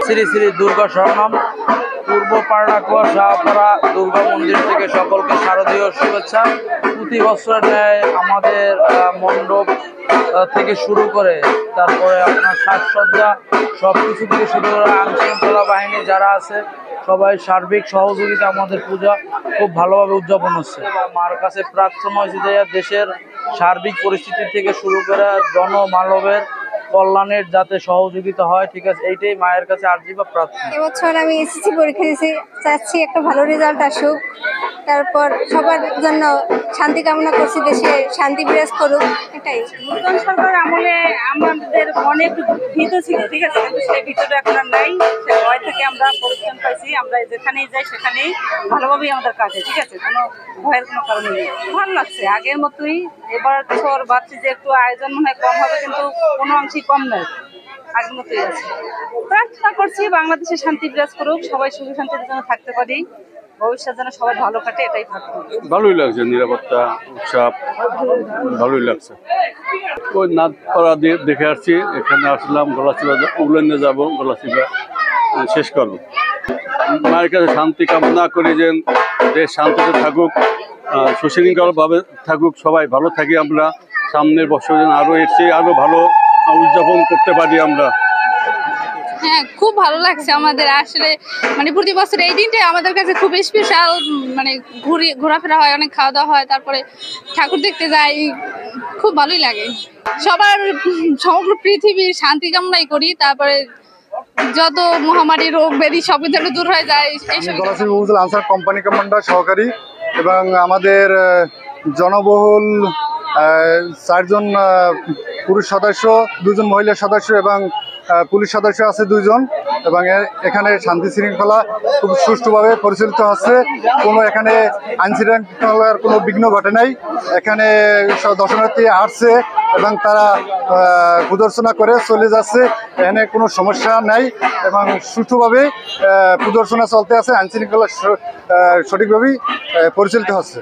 শ্রী শ্রী দুর্গা শরণম পূর্ব পারনাকুয়া শাহপাড়া দুর্গা মন্দির থেকে সকলকে শারদীয় শুভেচ্ছা। প্রতি বছরের ন্যায় আমাদের মণ্ডপ থেকে শুরু করে তারপরে আপনার সাজসজ্জা সবকিছু থেকে শুরু করে আইনশৃঙ্খলা বাহিনী যারা আছে সবাই সার্বিক সহযোগিতা আমাদের পূজা খুব ভালোভাবে উদযাপন হচ্ছে। মার কাছে প্রার্থনা হয়েছে যে দেশের সার্বিক পরিস্থিতি থেকে শুরু করে জনমানবের কল্যাণের যাতে সহযোগিতা হয়, ঠিক আছে, এইটাই মায়ের কাছে আর্জি বা প্রার্থনা। এবছর আমি এসএসসি পরীক্ষা দিয়েছি, চাচ্ছি একটা ভালো রেজাল্ট আসুক, তারপর সবার জন্য শান্তি কামনা করছি, দেশে শান্তি বিরাজ করুক, এটাই। নতুন সরকার আমলে আমাদের মনে একটু ভীত ছিল, ঠিক আছে, কিন্তু সেই ভীতটা এখন আর নাই। সে ভয় থেকে আমরা পরিত্রাণ পাইছি। আমরা যেখানেই যাই সেখানেই ভালোভাবেই আমাদের কাটে, ঠিক আছে, কোনো ভয়ের কোনো কারণ নেই। ভালো লাগছে আগের মতোই। এবার বছর ভাবছি যে একটু আয়োজন মনে হয় কম হবে, কিন্তু কোনো অংশেই কম নয়, আগের মতোই আছে। প্রার্থনা করছি বাংলাদেশে শান্তি বিরাজ করুক, সবাই সুখ শান্তির জন্য থাকতে পারি, ভবিষ্যৎ যেন সবাই ভালো কাটে, এটাই প্রার্থনা। ভালোই লাগছে, নিরাপত্তা উৎসব ভালোই লাগছে। ওই নাথপাড়া দিয়ে দেখে আসছি, এখানে আসলাম, গলাচিপা উগলেন্ডে যাবো, গলাচিপা শেষ করবো। মায়ের কাছে শান্তি কামনা করি যে দেশ শান্তিতে থাকুক, সুশৃঙ্খলভাবে থাকুক, সবাই ভালো থাকি। আমরা সামনের বছর যেন আরো এর চেয়ে আরো ভালো উদযাপন করতে পারি আমরা। হ্যাঁ, খুব ভালো লাগছে আমাদের আসলে, মানে প্রতি বছর এই দিনটাই আমাদের কাছে খুব স্পেশাল। মানে ঘোরাফেরা হয়, অনেক খাওয়া দাওয়া হয়, তারপরে ঠাকুর দেখতে যাই, খুব ভালোই লাগে। সবার সমগ্র পৃথিবীর শান্তি কামনাই করি, তারপরে যত মহামারী রোগ ব্যাধি সব যেন দূর হয়ে যায়। আনসার কোম্পানি কমান্ডার সহকারী এবং আমাদের জনবহুল 4 জন পুরুষ সদস্য, 2 জন মহিলা সদস্য এবং পুলিশ সদস্য আছে 2 জন, এবং এখানে শান্তি শৃঙ্খলা খুব সুষ্ঠুভাবে পরিচালিত হচ্ছে। কোনো এখানে আইন শৃঙ্খলার কোনো বিঘ্ন ঘটে নাই। এখানে দর্শনার্থী আসছে এবং তারা পূজার্চনা করে চলে যাচ্ছে, এখানে কোনো সমস্যা নাই এবং সুষ্ঠুভাবে পূজার্চনা চলতে আছে, আইন শৃঙ্খলা সঠিকভাবেই পরিচালিত হচ্ছে।